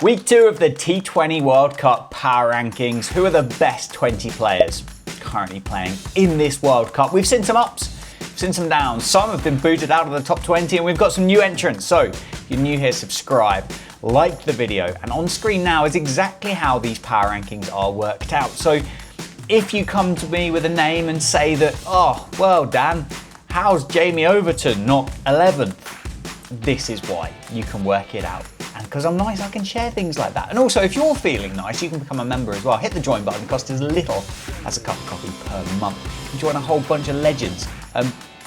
Week 2 of the T20 World Cup power rankings. Who are the best 20 players currently playing in this World Cup? We've seen some ups, we've seen some downs. Some have been booted out of the top 20 and we've got some new entrants. So if you're new here, subscribe, like the video. And on screen now is exactly how these power rankings are worked out. So if you come to me with a name and say that, oh, well, Dan, how's Jamie Overton not 11th? This is why. You can work it out. And because I'm nice, I can share things like that. And also, if you're feeling nice, you can become a member as well. Hit the join button, it costs as little as a cup of coffee per month. And join a whole bunch of legends,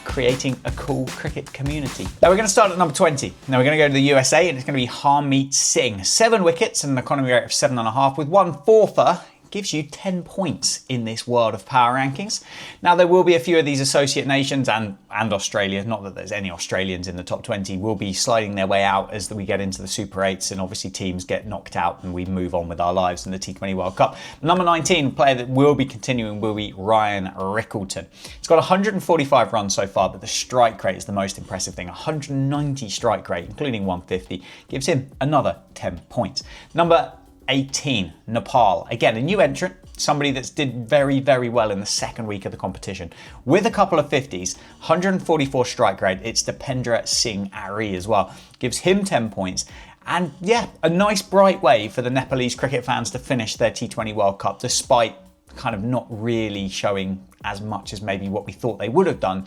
creating a cool cricket community. Now we're going to start at number 20. Now we're going to go to the USA, and it's going to be Harmeet Singh. 7 wickets and an economy rate of 7.5 with 1 fourfer. Gives you 10 points in this world of power rankings. Now there will be a few of these associate nations and Australia, not that there's any Australians in the top 20, will be sliding their way out as we get into the Super 8s and obviously teams get knocked out and we move on with our lives in the T20 World Cup. Number 19 player that will be continuing will be Ryan Rickleton. He's got 145 runs so far, but the strike rate is the most impressive thing. 190 strike rate, including 150, gives him another 10 points. Number 18, Nepal. Again, a new entrant, somebody that's did very, very well in the second week of the competition. With a couple of 50s, 144 strike rate, it's Dipendra Singh Ari as well. Gives him 10 points. And yeah, a nice bright way for the Nepalese cricket fans to finish their T20 World Cup, despite kind of not really showing as much as maybe what we thought they would have done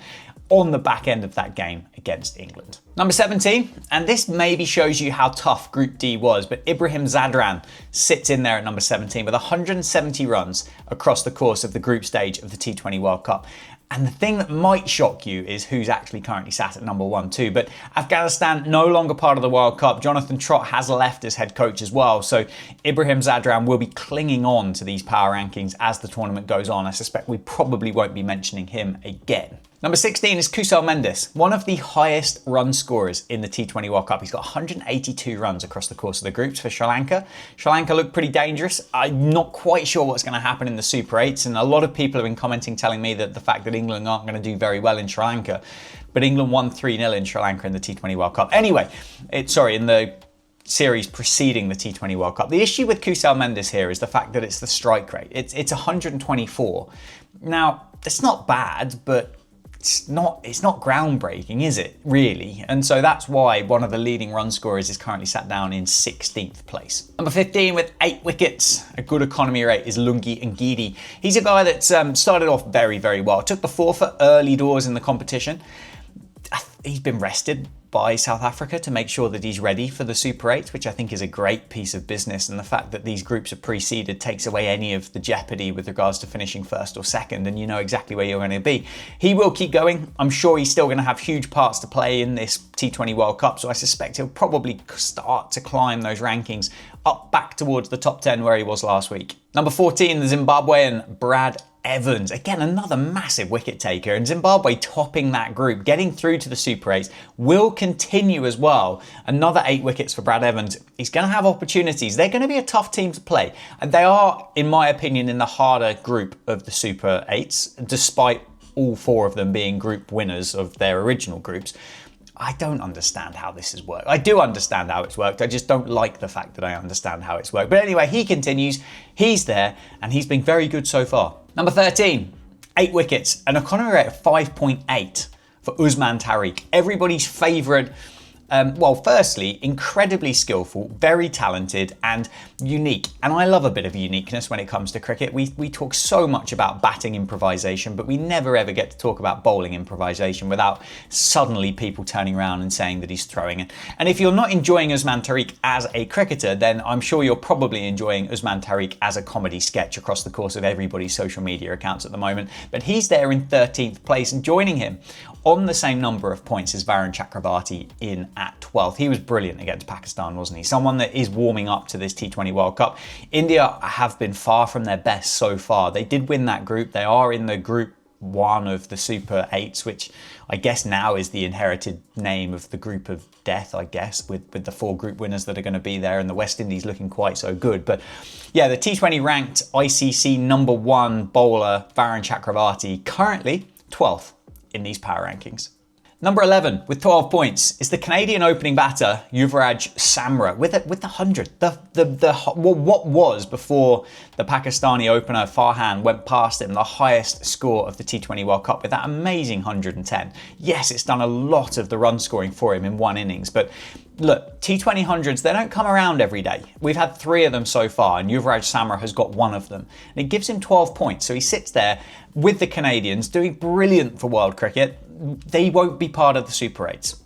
on the back end of that game against England. Number 17, and this maybe shows you how tough Group D was, but Ibrahim Zadran sits in there at number 17 with 170 runs across the course of the group stage of the T20 World Cup. And the thing that might shock you is who's actually currently sat at number 1 too. But Afghanistan no longer part of the World Cup. Jonathan Trott has left as head coach as well. So Ibrahim Zadran will be clinging on to these power rankings as the tournament goes on. I suspect we probably won't be mentioning him again. Number 16 is Kusal Mendes, one of the highest run scorers in the T20 World Cup. He's got 182 runs across the course of the groups for Sri Lanka. Sri Lanka look pretty dangerous. I'm not quite sure what's going to happen in the Super 8s, and a lot of people have been commenting telling me that the fact that England aren't going to do very well in Sri Lanka, but England won 3-0 in Sri Lanka in the T20 World Cup. Anyway, in the series preceding the T20 World Cup. The issue with Kusal Mendes here is the fact that it's the strike rate. It's 124. Now, it's not bad, but it's not groundbreaking, is it, really? And so that's why one of the leading run scorers is currently sat down in 16th place. Number 15 with 8 wickets, a good economy rate, is Lungi Ngidi. He's a guy that started off very, very well. Took the forfeit early doors in the competition. He's been rested by South Africa to make sure that he's ready for the Super 8, which I think is a great piece of business. And the fact that these groups are pre-seeded takes away any of the jeopardy with regards to finishing first or second, and you know exactly where you're going to be. He will keep going. I'm sure he's still going to have huge parts to play in this T20 World Cup, so I suspect he'll probably start to climb those rankings up back towards the top 10 where he was last week. Number 14, the Zimbabwean Brad Evans. Again, another massive wicket taker, and Zimbabwe topping that group, getting through to the Super 8s, will continue as well. Another 8 wickets for Brad Evans. He's going to have opportunities. They're going to be a tough team to play. And they are, in my opinion, in the harder group of the Super 8s, despite all 4 of them being group winners of their original groups. I don't understand how this has worked. I do understand how it's worked. I just don't like the fact that I understand how it's worked. But anyway, he continues. He's there, and he's been very good so far. Number 13, 8 wickets, an economy rate of 5.8 for Usman Tariq. Everybody's favourite. Firstly, incredibly skillful, very talented and unique. And I love a bit of uniqueness when it comes to cricket. We talk so much about batting improvisation, but we never ever get to talk about bowling improvisation without suddenly people turning around and saying that he's throwing it. And if you're not enjoying Usman Tariq as a cricketer, then I'm sure you're probably enjoying Usman Tariq as a comedy sketch across the course of everybody's social media accounts at the moment. But he's there in 13th place, and joining him on the same number of points as Varun Chakravarti in at 12th. He was brilliant against Pakistan, wasn't he? Someone that is warming up to this T20 World Cup. India have been far from their best so far. They did win that group. They are in the group 1 of the Super 8s, which I guess now is the inherited name of the group of death, I guess, with the 4 group winners that are going to be there, and the West Indies looking quite so good. But yeah, the T20 ranked ICC number 1 bowler Varun Chakravarti, currently 12th in these power rankings. Number 11 with 12 points is the Canadian opening batter, Yuvraj Samra, with the 100. What was before the Pakistani opener Farhan went past him, the highest score of the T20 World Cup with that amazing 110. Yes, it's done a lot of the run scoring for him in one innings, but look, T20 hundreds, they don't come around every day. We've had 3 of them so far, and Yuvraj Samra has got 1 of them. And it gives him 12 points, so he sits there with the Canadians doing brilliant for world cricket. They won't be part of the Super 8s.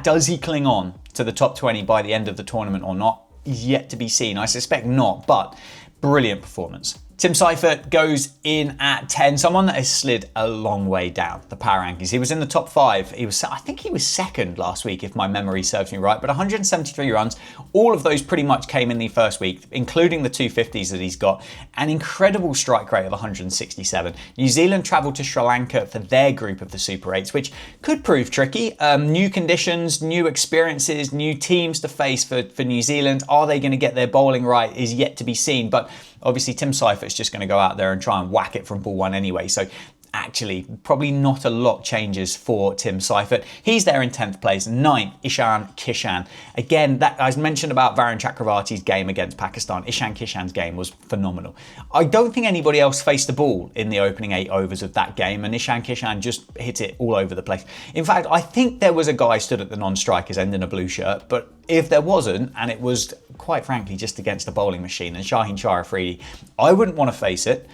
Does he cling on to the top 20 by the end of the tournament or not? Is yet to be seen. I suspect not, but brilliant performance. Tim Seifert goes in at 10, someone that has slid a long way down the power rankings. He was in the top 5. I think he was second last week, if my memory serves me right, but 173 runs. All of those pretty much came in the first week, including the 250s that he's got. An incredible strike rate of 167. New Zealand travelled to Sri Lanka for their group of the Super 8s, which could prove tricky. New conditions, new experiences, new teams to face for New Zealand. Are they going to get their bowling right is yet to be seen, but obviously Tim Seifert's just going to go out there and try and whack it from ball 1 anyway. So actually, probably not a lot changes for Tim Seifert. He's there in 10th place. 9th, Ishan Kishan. Again, that I mentioned about Varun Chakravarti's game against Pakistan. Ishan Kishan's game was phenomenal. I don't think anybody else faced the ball in the opening 8 overs of that game, and Ishan Kishan just hit it all over the place. In fact, I think there was a guy stood at the non-strikers end in a blue shirt, but if there wasn't, and it was quite frankly just against a bowling machine and Shaheen Shah Afridi, I wouldn't want to face it,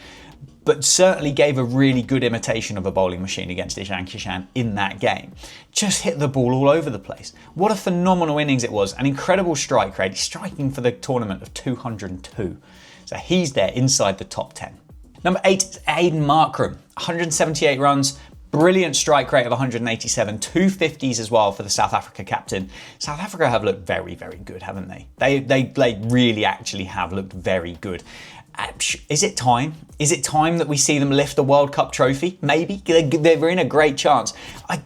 but certainly gave a really good imitation of a bowling machine against Ishan Kishan in that game. Just hit the ball all over the place. What a phenomenal innings it was. An incredible strike rate, striking for the tournament of 202. So he's there inside the top 10. Number 8 is Aiden Markram, 178 runs. Brilliant strike rate of 187, 250s as well for the South Africa captain. South Africa have looked very, very good, haven't they? They really actually have looked very good. Is it time? Is it time that we see them lift the World Cup trophy? Maybe. They're in a great chance. I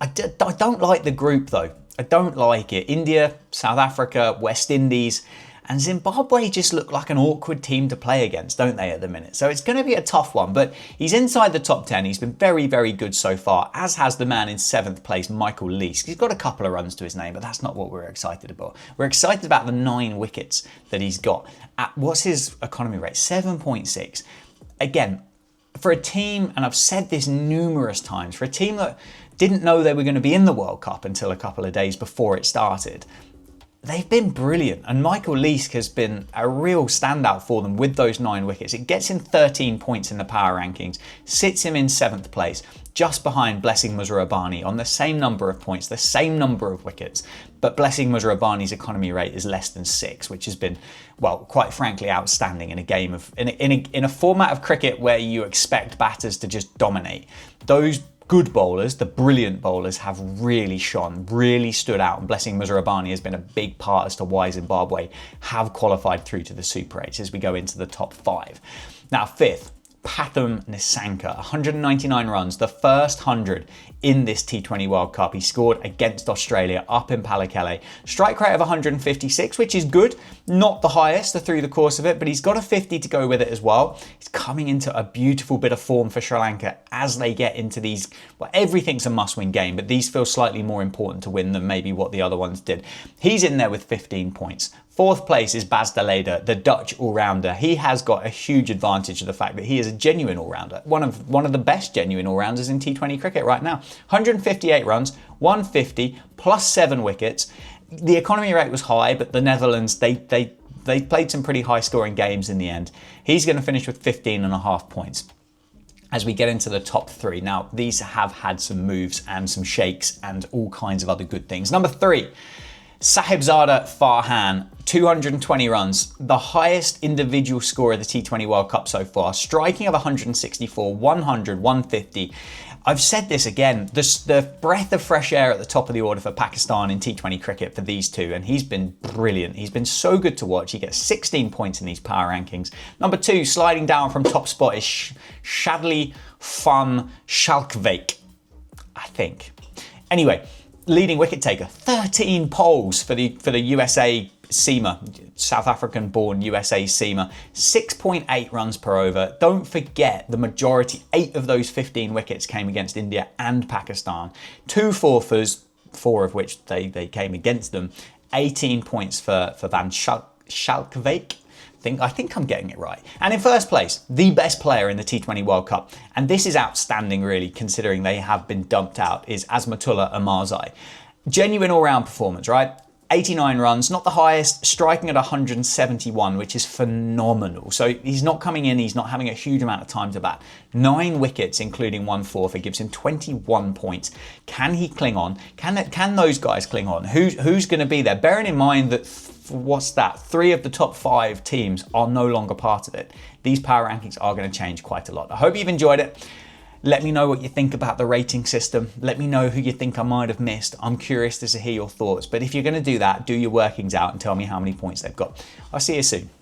don't like the group though. I don't like it. India, South Africa, West Indies, and Zimbabwe just look like an awkward team to play against, don't they, at the minute? So it's going to be a tough one, but he's inside the top 10. He's been very, very good so far, as has the man in 7th place, Michael Leask. He's got a couple of runs to his name, but that's not what we're excited about. We're excited about the 9 wickets that he's got. What's his economy rate? 7.6. Again, for a team, and I've said this numerous times, for a team that didn't know they were going to be in the World Cup until a couple of days before it started, they've been brilliant, and Michael Leask has been a real standout for them with those 9 wickets. It gets him 13 points in the power rankings, sits him in 7th place, just behind Blessing Muzarabani on the same number of points, the same number of wickets. But Blessing Muzarabani's economy rate is less than 6, which has been, well, quite frankly, outstanding in a game of in a format of cricket where you expect batters to just dominate. Those good bowlers, the brilliant bowlers, have really shone, really stood out, and Blessing Muzarabani has been a big part as to why Zimbabwe have qualified through to the Super 8s as we go into the top 5. Now, 5th, Pathum Nissanka, 199 runs, the first 100 in this T20 World Cup. He scored against Australia up in Pallekele. Strike rate of 156, which is good. Not the highest through the course of it, but he's got a 50 to go with it as well. He's coming into a beautiful bit of form for Sri Lanka as they get into these, well, everything's a must-win game, but these feel slightly more important to win than maybe what the other ones did. He's in there with 15 points. 4th place is Bas de Leede, the Dutch all-rounder. He has got a huge advantage of the fact that he is a genuine all-rounder. One of the best genuine all-rounders in T20 cricket right now. 158 runs, 150, plus 7 wickets. The economy rate was high, but the Netherlands, they played some pretty high-scoring games in the end. He's going to finish with 15.5 points. As we get into the top 3. Now, these have had some moves and some shakes and all kinds of other good things. Number 3. Sahibzada Farhan, 220 runs, the highest individual score of the T20 World Cup so far, striking of 164, 100, 150. I've said this again, the breath of fresh air at the top of the order for Pakistan in T20 cricket for these two, and he's been brilliant. He's been so good to watch. He gets 16 points in these power rankings. Number 2, sliding down from top spot, is Shadli van Schalkwijk, I think. Anyway, leading wicket taker, 13 poles for the USA seamer, South African born USA seamer, 6.8 runs per over. Don't forget the majority, 8 of those 15 wickets came against India and Pakistan. 2 fourthers, 4 of which they came against them. 18 points for Van Schalkwijk. I think I'm getting it right. And in first place, the best player in the T20 World Cup, and this is outstanding really considering they have been dumped out, is Azmatullah Omarzai. Genuine all-round performance, right? 89 runs, not the highest, striking at 171, which is phenomenal. So he's not coming in, he's not having a huge amount of time to bat. 9 wickets, including 1 fourth, it gives him 21 points. Can he cling on? Can those guys cling on? Who's going to be there? Bearing in mind that, 3 of the top 5 teams are no longer part of it. These power rankings are going to change quite a lot. I hope you've enjoyed it. Let me know what you think about the rating system. Let me know who you think I might have missed. I'm curious to hear your thoughts. But if you're going to do that, do your workings out and tell me how many points they've got. I'll see you soon.